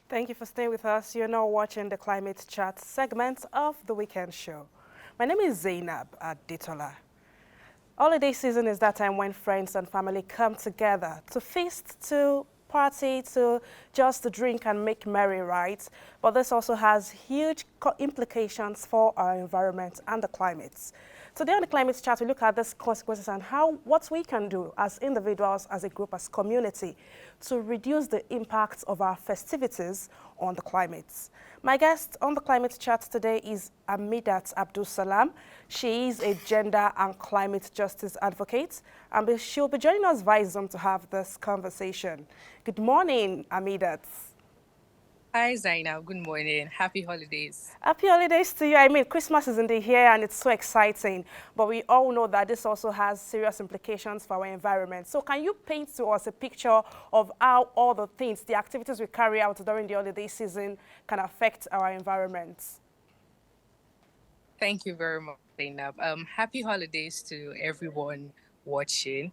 Thank you for staying with us. You're now watching the Climate Chat segment of the weekend show. My name is Zainab Aditola. Holiday season is that time when friends and family come together to feast, to party, to just to drink and make merry, right? But this also has huge implications for our environment and the climate. Today on the Climate Chat, we look at these consequences and what we can do as individuals, as a group, as community to reduce the impact of our festivities on the climate. My guest on the Climate Chat today is Amidat Abdul Salam. She is a gender and climate justice advocate, and she'll be joining us via Zoom to have this conversation. Good morning, Amidat. Hi, Zainab. Good morning. Happy holidays. Happy holidays to you. I mean, Christmas is in the here and it's so exciting, but we all know that this also has serious implications for our environment. So can you paint to us a picture of how all the things, the activities we carry out during the holiday season can affect our environment? Thank you very much, Zainab. Happy holidays to everyone watching.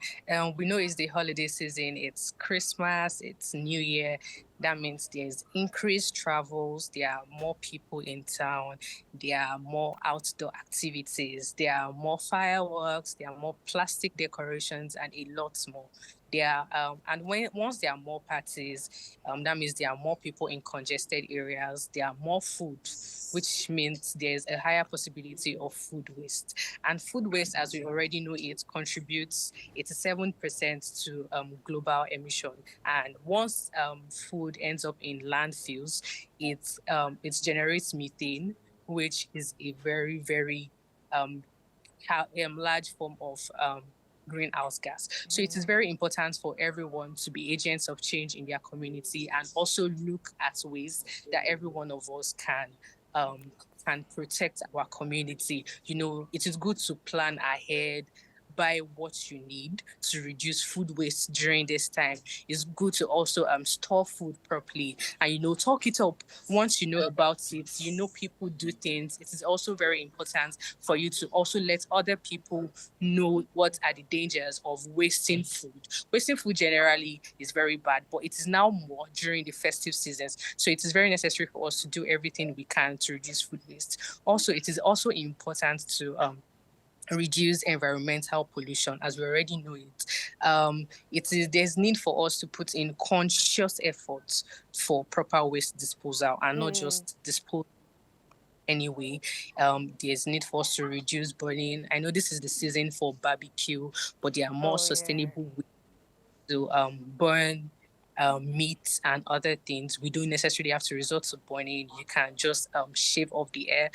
We know it's the holiday season. It's Christmas. It's New Year. That means there's increased travels. There are more people in town. There are more outdoor activities. There are more fireworks. There are more plastic decorations and a lot more. And once there are more parties, that means there are more people in congested areas. There are more food, which means there's a higher possibility of food waste. And food waste, as we already know, it contributes 87% to global emission. And once food ends up in landfills, it generates methane, which is a very, very um, large form of greenhouse gas. So it is very important for everyone to be agents of change in their community and also look at ways that every one of us um, can protect our community. It is good to plan ahead, buy what you need to reduce food waste during this time. It's good to also store food properly and talk it up. Once you know about it, people do things. It is also very important for you to also let other people know what are the dangers of wasting food. Wasting food generally is very bad, but it is now more during the festive seasons. So it is very necessary for us to do everything we can to reduce food waste. Also, it is also important to reduce environmental pollution, as we already know it. There's need for us to put in conscious efforts for proper waste disposal and not just dispose anyway. There's need for us to reduce burning. I know this is the season for barbecue, but there are more Oh, yeah. sustainable ways to burn meat and other things. We don't necessarily have to resort to burning. You can just shave off the air.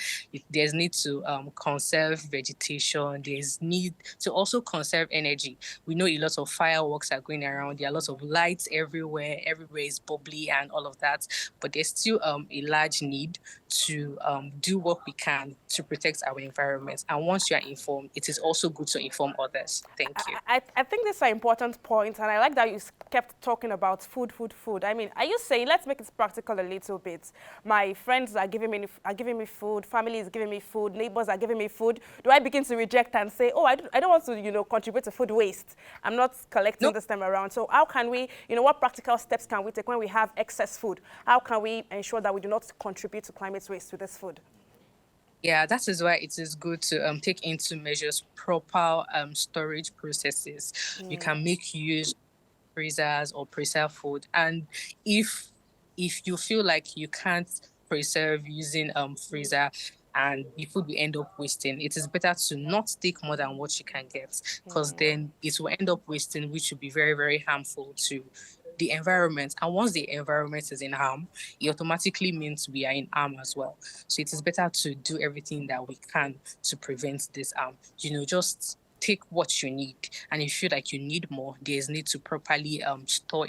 There's need to conserve vegetation. There's need to also conserve energy. We know a lot of fireworks are going around. There are lots of lights everywhere. Everywhere is bubbly and all of that. But there's still a large need to do what we can to protect our environment. And once you are informed, it is also good to inform others. Thank you. I think these are important points, and I like that you kept talking about food, food, food. I mean, are you saying, let's make it practical a little bit? My friends are giving me food, family is giving me food, neighbors are giving me food. Do I begin to reject and say, oh, I don't want to, contribute to food waste? I'm not collecting No, this time around. So how can we, what practical steps can we take when we have excess food? How can we ensure that we do not contribute to climate waste with this food? yeah, that is why it is good to take into measures proper storage processes. You can make use of freezers or preserve food, and if you feel like you can't preserve using freezer and the food will end up wasting, it is better to not take more than what you can get, because then it will end up wasting, which will be very, very harmful to the environment. And once the environment is in harm, it automatically means we are in harm as well. So it is better to do everything that we can to prevent this harm. Just take what you need, and if you feel like you need more, there's need to properly store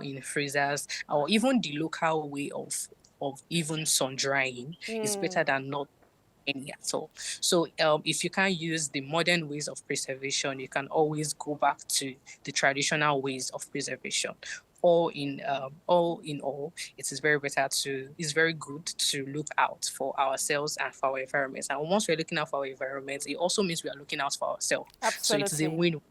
in freezers, or even the local way of even sun drying is better than not any at all. So if you can't use the modern ways of preservation, you can always go back to the traditional ways of preservation. All in all, it is very better to it's very good to look out for ourselves and for our environment. And once we're looking out for our environment, it also means we are looking out for ourselves. So it is a Absolutely. win.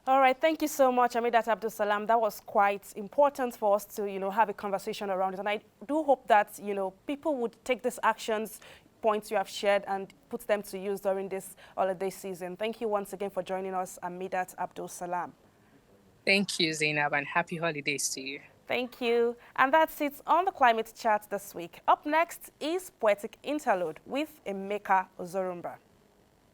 All right, thank you so much, Amidat Abdul Salam. That was quite important for us to, have a conversation around it. And I do hope that, people would take these actions, points you have shared, and put them to use during this holiday season. Thank you once again for joining us, Amidat Abdul Salam. Thank you, Zainab, and happy holidays to you. Thank you. And that's it on the Climate Chat this week. Up next is Poetic Interlude with Emeka Ozorumba.